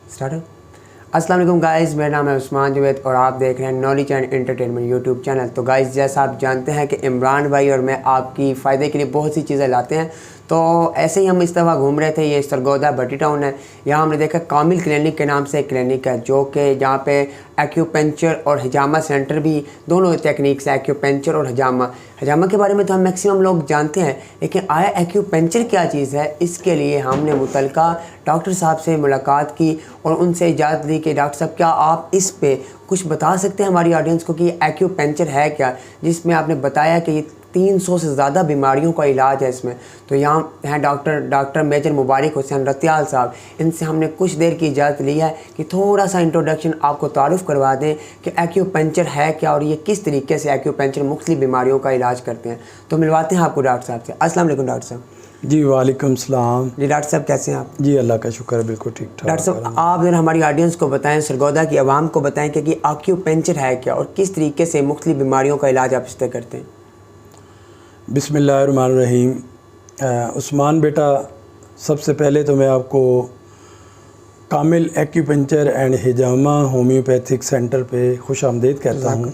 Start. अस्सलाम वालेकुम guys, मेरा नाम है उस्मान जुवैद और आप देख रहे हैं knowledge and entertainment YouTube channel. तो गाइस, जैसा आप जानते हैं कि इमरान भाई और मैं आपकी फ़ायदे के लिए बहुत सी चीज़ें लाते हैं। तो ऐसे ही हम इस दफ़ा घूम रहे थे, ये सरगोदा भट्टी टाउन है। यहाँ हमने देखा कामिल क्लिनिक के नाम से एक क्लिनिक है, जो कि यहाँ पे एक्यूपंक्चर और हिजामा सेंटर भी दोनों टेक्निक्स है, एक्यूपंक्चर और हिजामा। हिजामा के बारे में तो हम मैक्सिमम लोग जानते हैं, लेकिन आया एक्यूपंक्चर क्या चीज़ है, इसके लिए हमने मुतलका डॉक्टर साहब से मुलाकात की और उनसे इजाज़त ली कि डॉक्टर साहब, क्या आप इस पे कुछ बता सकते हैं हमारी ऑडियंस को कि एक्यूपंक्चर है क्या, जिसमें आपने बताया कि ये 300 से ज़्यादा बीमारियों का इलाज है इसमें। तो यहाँ हैं डॉक्टर मेजर मुबारक हुसैन रतियाल साहब। इनसे हमने कुछ देर की इजाज़त ली है कि थोड़ा सा इंट्रोडक्शन आपको तारुफ़ करवा दें कि एक्यूपंक्चर है क्या और ये किस तरीके से एक्यूपंक्चर मुख्तलिफ बीमारियों का इलाज करते हैं। तो मिलवाते हैं आपको डॉक्टर साहब से। अस्सलाम वालेकुम डॉक्टर साहब। जी वालेकुम सलाम। जी डॉक्टर साहब, कैसे हैं आप? जी अल्लाह का शुक्र है, बिल्कुल ठीक ठाक। डॉक्टर साहब, आप जरा हमारी ऑडियंस को बताएं, सरगोदा की आवाम को बताएं कि एक्यूपंक्चर है क्या और किस तरीके से मुख्तलिफ बीमारियों का इलाज आप इस तरह करते हैं। बिस्मिल्लाहिर्रहमानिर्रहीम। उस्मान बेटा, सबसे पहले तो मैं आपको Kamil acupuncture and Hijama homeopathic centre पे खुश आमदीद कहता हूँ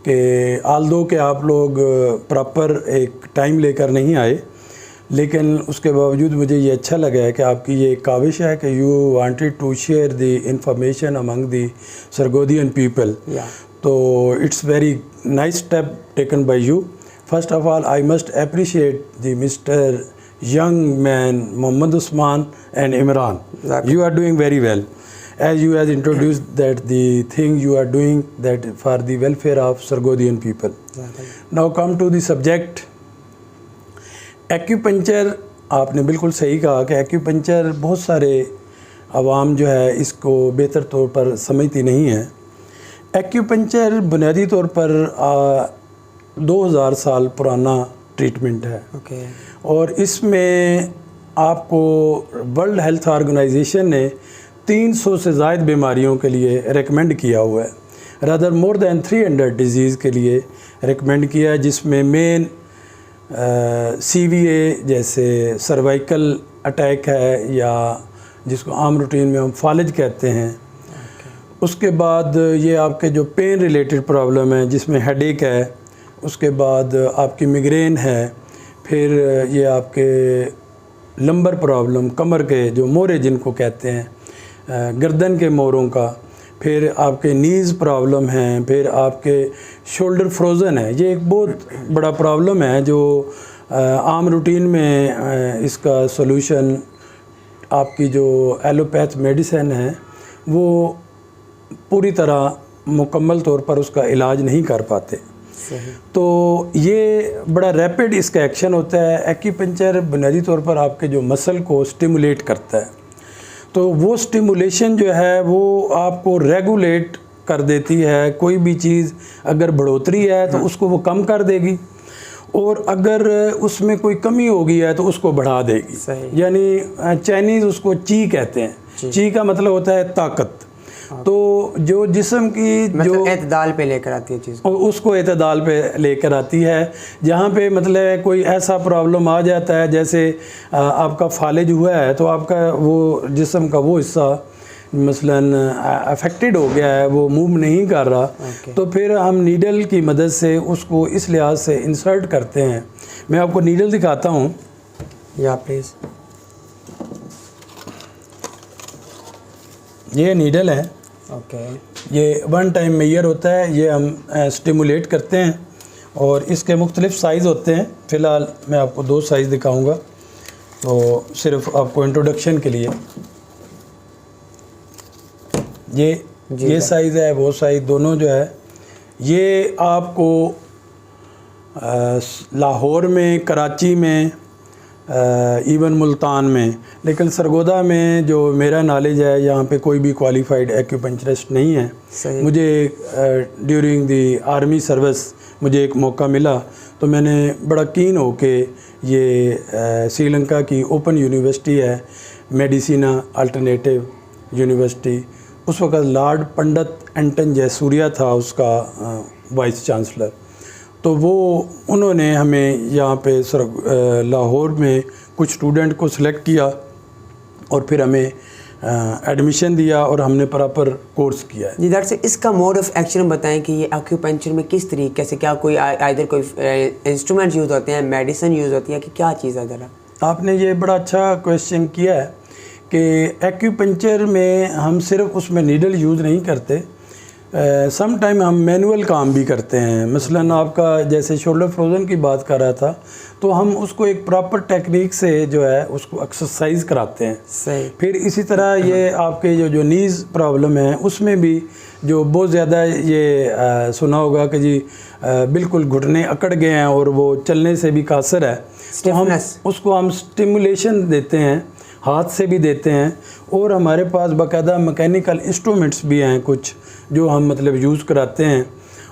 कि आल्दो के आप लोग प्रॉपर एक टाइम लेकर नहीं आए, लेकिन उसके बावजूद मुझे ये अच्छा लगा है कि आपकी ये काविश है कि you wanted to share the information among the Sargodhian people. तो it's very nice step taken by you. First of all, I must appreciate the Mr. young man Mohammad Usman and Imran. Exactly. You are doing very well. As you have introduced that the thing you are doing that for the welfare of Sargodian people. Exactly. Now come to the subject. Acupuncture, आपने बिल्कुल सही कहा कि acupuncture बहुत सारे आवाम जो है इसको बेहतर तौर पर समझती नहीं है। एक्यूपंक्चर बुनियादी तौर पर 2000 साल पुराना ट्रीटमेंट है। और इसमें आपको वर्ल्ड हेल्थ ऑर्गेनाइजेशन ने 300 से ज़ायद बीमारियों के लिए रेकमेंड किया हुआ है, रादर मोर दैन 300 डिजीज़ के लिए रेकमेंड किया है, जिसमें मेन CVA जैसे सर्वाइकल अटैक है या जिसको आम रूटीन में हम फालिज कहते हैं। उसके बाद ये आपके जो पेन रिलेटेड प्रॉब्लम है जिसमें हेडेक है, उसके बाद आपकी मिग्रेन है, फिर ये आपके लंबर प्रॉब्लम, कमर के जो मोरे जिनको कहते हैं, गर्दन के मोरों का, फिर आपके नीज़ प्रॉब्लम हैं, फिर आपके शोल्डर फ्रोज़न है। ये एक बहुत बड़ा प्रॉब्लम है जो आम रूटीन में इसका सॉल्यूशन आपकी जो एलोपैथ मेडिसिन है वो पूरी तरह मुकम्मल तौर पर उसका इलाज नहीं कर पाते। तो ये बड़ा रैपिड इसका एक्शन होता है। एक्यूपंक्चर बुनियादी तौर पर आपके जो मसल को स्टिमुलेट करता है, तो वो स्टिमुलेशन जो है वो आपको रेगुलेट कर देती है। कोई भी चीज़ अगर बढ़ोतरी है तो उसको वो कम कर देगी, और अगर उसमें कोई कमी हो गई है तो उसको बढ़ा देगी। यानी चाइनीज़ उसको ची कहते हैं। ची का मतलब होता है ताकत। तो जो जिस्म की जो एतदाल पे लेकर आती है चीज़, उसको एतदाल पे लेकर आती है। जहाँ पे मतलब कोई ऐसा प्रॉब्लम आ जाता है, जैसे आपका फालिज हुआ है तो आपका वो जिस्म का वो हिस्सा मसलन अफेक्टेड हो गया है, वो मूव नहीं कर रहा, तो फिर हम नीडल की मदद से उसको इस लिहाज से इंसर्ट करते हैं। मैं आपको नीडल दिखाता हूँ। या प्लीज़। ये नीडल है। ये 1 टाइम मेजर होता है। ये हम स्टिमुलेट करते हैं और इसके मुख्तलिफ साइज़ होते हैं। फ़िलहाल मैं आपको 2 साइज़ दिखाऊंगा, तो सिर्फ आपको इंट्रोडक्शन के लिए। ये साइज़ है, वो साइज़ दोनों जो है ये आपको लाहौर में, कराची में, इवन मुल्तान में, लेकिन सरगोदा में जो मेरा नॉलेज है यहाँ पे कोई भी क्वालिफाइड एक्यूपंक्चरिस्ट नहीं है। मुझे ड्यूरिंग दी आर्मी सर्विस मुझे एक मौका मिला, तो मैंने बड़ा कीन हो के ये श्रीलंका की ओपन यूनिवर्सिटी है, मेडिसिना अल्टरनेटिव यूनिवर्सिटी, उस वक़्त लॉर्ड पंडित एंटन जयसूर्या था उसका वाइस चांसलर। तो वो उन्होंने हमें यहाँ पे लाहौर में कुछ स्टूडेंट को सिलेक्ट किया और फिर हमें एडमिशन दिया और हमने प्रॉपर कोर्स किया है। जी डॉक्टर साहब, इसका मोड ऑफ एक्शन बताएं कि ये एक्यूपंक्चर में किस तरीके से, क्या कोई आइदर कोई इंस्ट्रूमेंट यूज़ होते हैं, मेडिसिन यूज़ होती है, कि क्या चीज़ है ज़रा? आपने ये बड़ा अच्छा क्वेश्चन किया है कि एक्यूपंक्चर में हम सिर्फ उसमें नीडल यूज़ नहीं करते, सम टाइम हम मैनुअल काम भी करते हैं। मसलन आपका जैसे शोल्डर फ्रोजन की बात कर रहा था, तो हम उसको एक प्रॉपर टेक्निक से जो है उसको एक्सरसाइज कराते हैं। सही। फिर इसी तरह ये आपके जो नीज़ प्रॉब्लम है उसमें भी जो बहुत ज़्यादा ये सुना होगा कि जी बिल्कुल घुटने अकड़ गए हैं और वो चलने से भी कासर है, तो हम उसको हम स्टिमुलेशन देते हैं, हाथ से भी देते हैं, और हमारे पास बाकायदा मैकेनिकल इंस्ट्रूमेंट्स भी हैं कुछ जो हम मतलब यूज़ कराते हैं।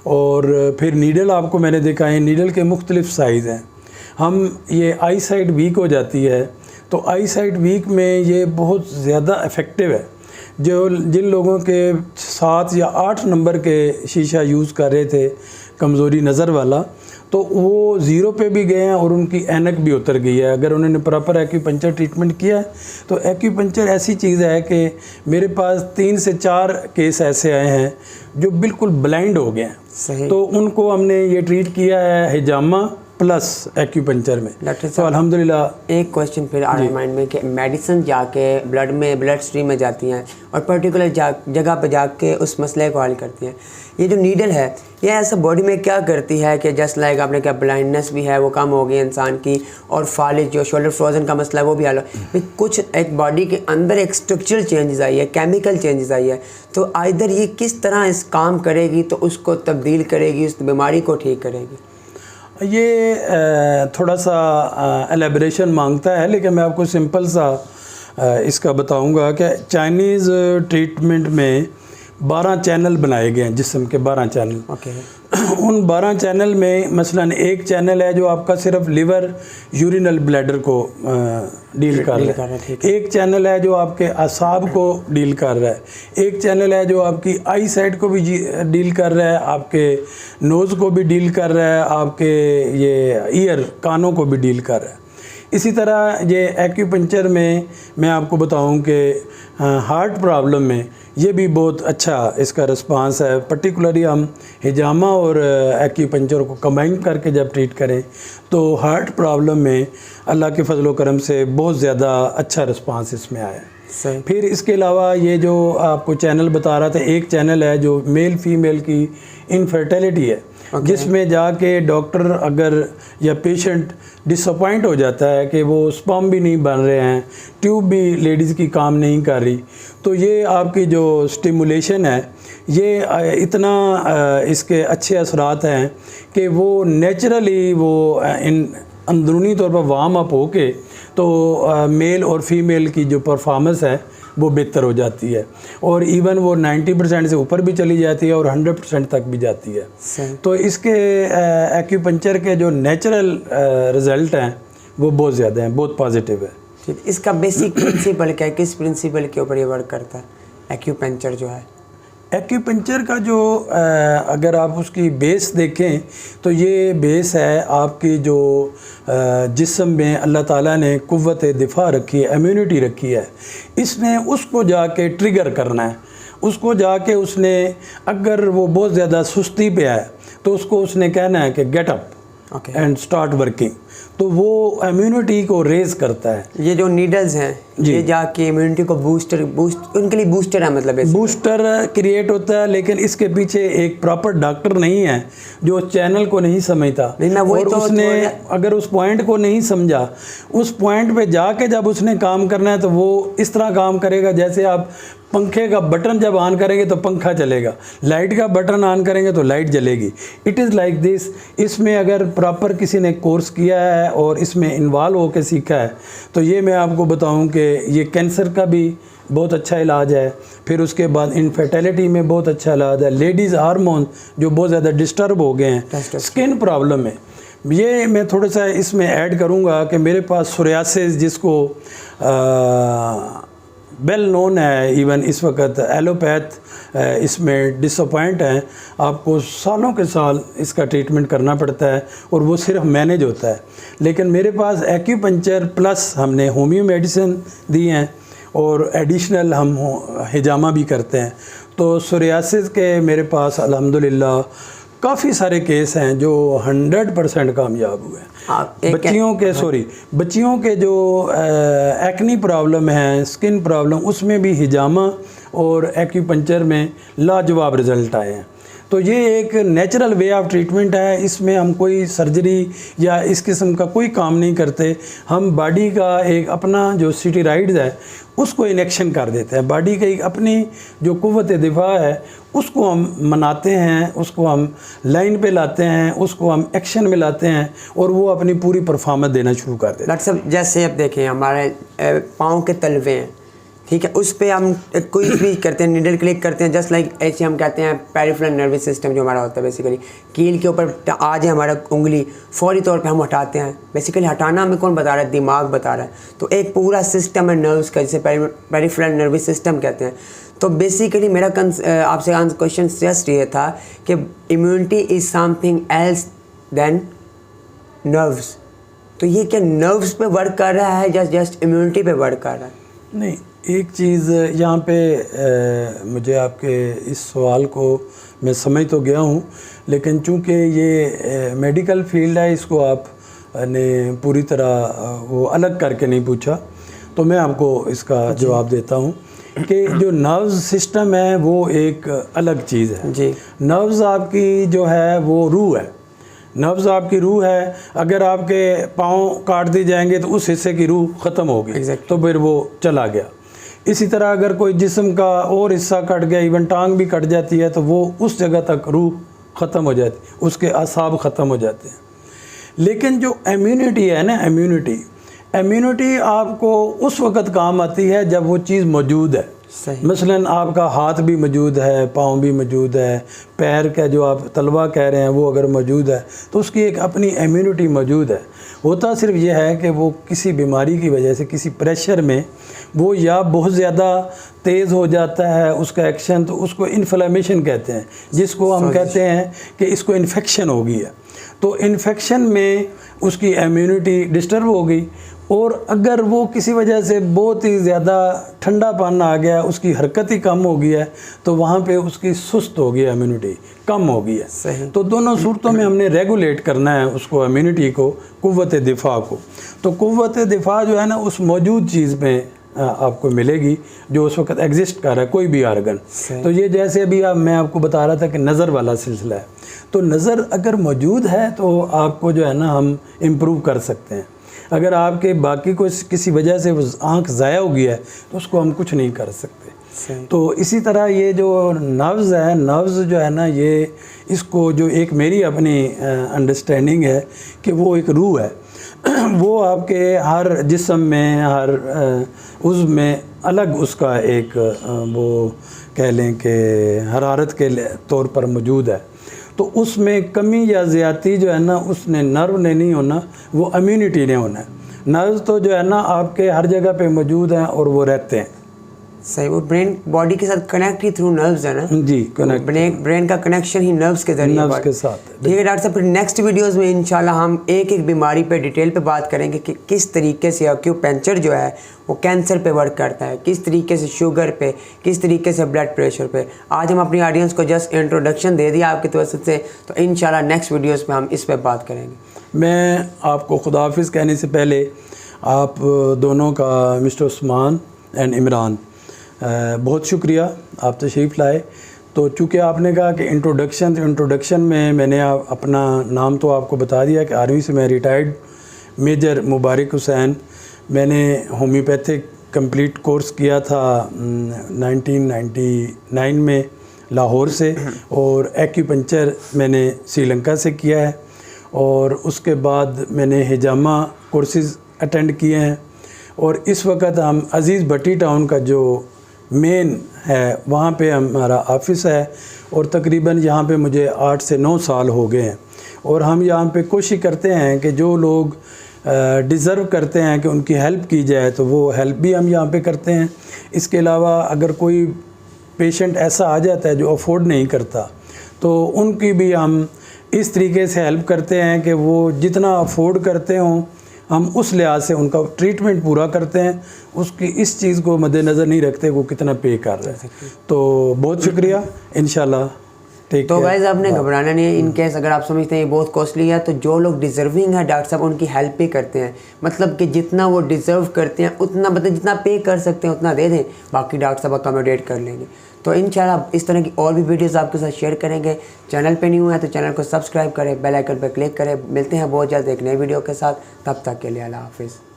और फिर नीडल आपको मैंने देखा है, नीडल के मुख्तलिफ साइज़ हैं। हम ये आई साइड वीक हो जाती है, तो आई साइड वीक में ये बहुत ज़्यादा इफ़ेक्टिव है। जो जिन लोगों के 7 या 8 नंबर के शीशा यूज़ कर रहे थे, कमज़ोरी नज़र वाला, तो वो 0 पे भी गए हैं और उनकी ऐनक भी उतर गई है अगर उन्होंने प्रॉपर एक्यूपंक्चर ट्रीटमेंट किया है। तो एक्यूपंक्चर ऐसी चीज़ है कि मेरे पास 3 से 4 केस ऐसे आए हैं जो बिल्कुल ब्लाइंड हो गए हैं। सही। तो उनको हमने ये ट्रीट किया है हिजामा प्लस एक्यूपंक्चर में। तो अल्हम्दुलिल्लाह। एक क्वेश्चन फिर आ रहा है माइंड में कि मेडिसिन जाके ब्लड स्ट्रीम में जाती हैं और पर्टिकुलर जगह पर जाके उस मसले को हल करती हैं। ये जो नीडल है ये ऐसा बॉडी में क्या करती है कि जस्ट लाइक आपने क्या ब्लाइंडनेस भी है वो कम हो गई इंसान की, और फालिज जो शोल्डर फ्रोजन का मसला है वो भी हल हो, कुछ एक बॉडी के अंदर एक स्ट्रक्चरल चेंजेस आई है, केमिकल चेंजेस आई है, तो आइदर ये किस तरह इस काम करेगी तो उसको तब्दील करेगी, उस बीमारी को ठीक करेगी? ये थोड़ा सा एलेबरेशन मांगता है, लेकिन मैं आपको सिंपल सा इसका बताऊंगा कि चाइनीज़ ट्रीटमेंट में 12 चैनल बनाए गए हैं, जिस्म के 12 चैनल। ओके। उन 12 चैनल में मसलन एक चैनल है जो आपका सिर्फ लिवर यूरिनल ब्लैडर को डील कर रहा है, एक चैनल है जो आपके असाब को डील कर रहा है, एक चैनल है जो आपकी आई साइड को भी डील कर रहा है, आपके नोज़ को भी डील कर रहा है, आपके ये ईयर कानों को भी डील कर रहा है। इसी तरह ये एक्यूपंक्चर में मैं आपको बताऊं कि हार्ट प्रॉब्लम में ये भी बहुत अच्छा इसका रिस्पांस है। पर्टिकुलरली हम हिजामा और एक्यूपंक्चर को कंबाइन करके जब ट्रीट करें तो हार्ट प्रॉब्लम में अल्लाह के फजल व करम से बहुत ज़्यादा अच्छा रिस्पांस इसमें आया है। सही। फिर इसके अलावा ये जो आपको चैनल बता रहा था, एक चैनल है जो मेल फीमेल की इनफर्टिलिटी है, जिसमें जाके डॉक्टर अगर या पेशेंट डिसअपॉइंट हो जाता है कि वो स्पर्म भी नहीं बन रहे हैं, ट्यूब भी लेडीज़ की काम नहीं कर रही, तो ये आपकी जो स्टिमुलेशन है ये इतना इसके अच्छे असरात हैं कि वो नेचुरली वो इन अंदरूनी तौर पर वार्म अप होके तो मेल और फीमेल की जो परफॉर्मेंस है वो बेहतर हो जाती है, और इवन वो 90% से ऊपर भी चली जाती है और 100% तक भी जाती है। तो इसके एक्यूपंक्चर के जो नेचुरल रिज़ल्ट हैं वो बहुत ज़्यादा हैं, बहुत पॉजिटिव है। ठीक। इसका बेसिक प्रिंसिपल क्या है, किस प्रिंसिपल के ऊपर ये वर्क करता है एक्यूपंक्चर जो है? एक्यूपंक्चर का जो अगर आप उसकी बेस देखें तो ये बेस है आपकी जो जिस्म में अल्लाह ताला ने कुव्वत दिफा रखी है, इम्यूनिटी रखी है, इसने उसको जाके ट्रिगर करना है। उसको जाके उसने अगर वो बहुत ज़्यादा सुस्ती पे है तो उसको उसने कहना है कि get up and start working, तो वो इम्यूनिटी को रेज करता है। ये जो नीडल्स हैं ये जाके इम्यूनिटी को बूस्ट उनके लिए बूस्टर है, मतलब बूस्टर क्रिएट होता है, लेकिन इसके पीछे एक प्रॉपर डॉक्टर नहीं है जो उस चैनल को नहीं समझता, और उसने अगर उस पॉइंट को नहीं समझा, उस पॉइंट पे जाके जब उसने काम करना है तो वो इस तरह काम करेगा जैसे आप पंखे का बटन जब ऑन करेंगे तो पंखा चलेगा, लाइट का बटन ऑन करेंगे तो लाइट जलेगी। It is like this. इसमें अगर प्रॉपर किसी ने कोर्स किया है और इसमें इन्वॉल्व होकर सीखा है तो ये मैं आपको बताऊं कि ये कैंसर का भी बहुत अच्छा इलाज है, फिर उसके बाद इनफर्टिलिटी में बहुत अच्छा इलाज है, लेडीज़ हार्मोन जो बहुत ज़्यादा डिस्टर्ब हो गए हैं, स्किन प्रॉब्लम में ये मैं थोड़ा सा इसमें ऐड करूँगा कि मेरे पास सोरियासिस जिसको वेल नोन है, इवन इस वक्त एलोपैथ इसमें डिसअपॉइंट हैं, आपको सालों के साल इसका ट्रीटमेंट करना पड़ता है और वो सिर्फ मैनेज होता है। लेकिन मेरे पास एक्यूपंक्चर प्लस हमने होम्यो मेडिसिन दी हैं और एडिशनल हम हिजामा भी करते हैं। तो सोरियासिस के मेरे पास अल्हम्दुलिल्लाह काफ़ी सारे केस हैं जो 100% कामयाब हुए हैं। बच्चियों के जो एक्नी प्रॉब्लम है, स्किन प्रॉब्लम, उसमें भी हिजामा और एक्यूपंक्चर में लाजवाब रिज़ल्ट आए हैं। तो ये एक नेचुरल वे ऑफ ट्रीटमेंट है, इसमें हम कोई सर्जरी या इस किस्म का कोई काम नहीं करते। हम बॉडी का एक अपना जो स्टेरॉइड्स है उसको इनेक्शन कर देते हैं। बॉडी की एक अपनी जो कुव्वत दिफा है उसको हम मनाते हैं, उसको हम लाइन पे लाते हैं, उसको हम एक्शन में लाते हैं और वो अपनी पूरी परफॉर्मेंस देना शुरू कर देते हैं। डॉक्टर साहब जैसे अब देखें हमारे पाँव के तलवे हैं, ठीक है, उस पर हम कोई भी करते हैं, नीडल क्लिक करते हैं, जस्ट लाइक ऐसे हम कहते हैं पेरिफेरल नर्वस सिस्टम जो हमारा होता है बेसिकली, कील के ऊपर आ जाए हमारा उंगली, फौरी तौर पे हम हटाते हैं। बेसिकली हटाना हमें कौन बता रहा है? दिमाग बता रहा है। तो एक पूरा सिस्टम है नर्व्स का, जिसे पेरिफेरल नर्वस सिस्टम कहते हैं। तो बेसिकली मेरा आपसे क्वेश्चन जस्ट ये था कि immunity is something else than nerves. तो ये क्या नर्व्स पे वर्क कर रहा है या जस्ट इम्यूनिटी पे वर्क कर रहा है? नहीं, एक चीज़ यहाँ पे मुझे आपके इस सवाल को मैं समझ तो गया हूँ, लेकिन चूँकि ये मेडिकल फील्ड है, इसको आपने पूरी तरह वो अलग करके नहीं पूछा, तो मैं आपको इसका जवाब देता हूँ कि जो नर्व्स सिस्टम है वो एक अलग चीज़ है जी। नर्व्स आपकी जो है वो रूह है। नर्व्स आपकी रूह है। अगर आपके पाँव काट दिए जाएंगे तो उस हिस्से की रूह ख़त्म होगी, तो फिर वो चला गया। इसी तरह अगर कोई जिस्म का और हिस्सा कट गया, इवन टांग भी कट जाती है, तो वो उस जगह तक रूह ख़त्म हो जाती है, उसके असाब ख़त्म हो जाते हैं। लेकिन जो इम्यूनिटी है ना, इम्यूनिटी आपको उस वक़्त काम आती है जब वो चीज़ मौजूद है। मसलन आपका हाथ भी मौजूद है, पाँव भी मौजूद है, पैर का जो आप तलवा कह रहे हैं वो अगर मौजूद है तो उसकी एक अपनी इम्यूनिटी मौजूद है। होता सिर्फ ये है कि वो किसी बीमारी की वजह से, किसी प्रेशर में वो या बहुत ज़्यादा तेज़ हो जाता है उसका एक्शन, तो उसको इन्फ्लेमेशन कहते हैं, जिसको हम कहते हैं कि इसको इन्फेक्शन हो गई है। तो इन्फेक्शन में उसकी इम्यूनिटी डिस्टर्ब हो गई, और अगर वो किसी वजह से बहुत ही ज़्यादा ठंडा पाना आ गया, उसकी हरकत ही कम हो गई है, तो वहाँ पे उसकी सुस्त हो गई, इम्यूनिटी कम हो गई है। तो दोनों सूरतों में हमने रेगुलेट करना है उसको, इम्यूनिटी को, कुव्वत दिफा को। तो कुव्वत दिफा जो है ना उस मौजूद चीज़ में आपको मिलेगी जो उस वक्त एग्जिस्ट कर रहा है, कोई भी आर्गन। तो ये जैसे अभी मैं आपको बता रहा था कि नज़र वाला सिलसिला है, तो नज़र अगर मौजूद है तो आपको जो है ना हम इम्प्रूव कर सकते हैं। अगर आपके बाकी को किसी वजह से वो आँख ज़ाया हो गया है तो उसको हम कुछ नहीं कर सकते। तो इसी तरह ये जो नर्व्स है, नर्व्स जो है ना, ये इसको जो एक मेरी अपनी अंडरस्टैंडिंग है कि वो एक रूह है। वो आपके हर जिस्म में, हर उज़्व में अलग उसका एक वो कह लें कि हरारत के तौर पर मौजूद है। तो उसमें कमी या ज़्यादती जो है ना उसने नर्व ने नहीं होना, वो इम्यूनिटी ने होना है। नर्व तो जो है ना आपके हर जगह पे मौजूद हैं और वो रहते हैं। सही, वो ब्रेन बॉडी के साथ कनेक्ट ही थ्रू नर्व्स है ना जी, कनेक्ट ब्रेन का कनेक्शन ही नर्व्स के जरिए, नर्व्स के साथ। ठीक है डॉक्टर साहब, फिर नेक्स्ट वीडियोस में इंशाल्लाह हम एक एक बीमारी पे डिटेल पे बात करेंगे कि किस तरीके से एक्यूपंक्चर जो है वो कैंसर पे वर्क करता है, किस तरीके से शुगर पे, किस तरीके से ब्लड प्रेशर पे। आज हम अपनी ऑडियंस को जस्ट इंट्रोडक्शन दे दिया आपकी तरफ से, तो इंशाल्लाह नेक्स्ट वीडियोज़ में हम इस पर बात करेंगे। मैं आपको खुदा हाफिज़ कहने से पहले आप दोनों का, मिस्टर उस्मान एंड इमरान, बहुत शुक्रिया आप तशरीफ़ लाए। तो चूँकि आपने कहा कि इंट्रोडक्शन, तो इंट्रोडक्शन में मैंने अपना नाम तो आपको बता दिया कि आर्मी से मैं रिटायर्ड मेजर मुबारक हुसैन। मैंने होम्योपैथिक कंप्लीट कोर्स किया था 1999 में लाहौर से, और एक्यूपंक्चर मैंने श्रीलंका से किया है, और उसके बाद मैंने हिजामा कोर्सेज़ अटेंड किए हैं। और इस वक्त हम अज़ीज़ भट्टी टाउन का जो मेन है वहाँ पे हमारा ऑफिस है, और तकरीबन यहाँ पे मुझे 8 से 9 साल हो गए हैं। और हम यहाँ पे कोशिश करते हैं कि जो लोग डिज़र्व करते हैं कि उनकी हेल्प की जाए, तो वो हेल्प भी हम यहाँ पे करते हैं। इसके अलावा अगर कोई पेशेंट ऐसा आ जाता है जो अफोर्ड नहीं करता, तो उनकी भी हम इस तरीके से हेल्प करते हैं कि वो जितना अफोर्ड करते हों हम उस लिहाज से उनका ट्रीटमेंट पूरा करते हैं, उसकी इस चीज़ को मद्देनज़र नहीं रखते वो कितना पे कर रहे हैं। तो बहुत शुक्रिया, इंशाल्लाह। तो गाइस आपने घबराना नहीं है। इन केस अगर आप समझते हैं ये बहुत कॉस्टली है, तो जो लोग डिज़र्विंग है डॉक्टर साहब उनकी हेल्प भी करते हैं, मतलब कि जितना वो डिज़र्व करते हैं उतना, मतलब जितना पे कर सकते हैं उतना दे दें, बाकी डॉक्टर साहब अकोमोडेट कर लेंगे। तो इंशाल्लाह इस तरह की और भी वीडियोस आपके साथ शेयर करेंगे। चैनल पे नहीं हुआ है तो चैनल को सब्सक्राइब करें, बेल आइकन पर क्लिक करें। मिलते हैं बहुत जल्द एक नई वीडियो के साथ, तब तक के लिए अल्लाह हाफिज़।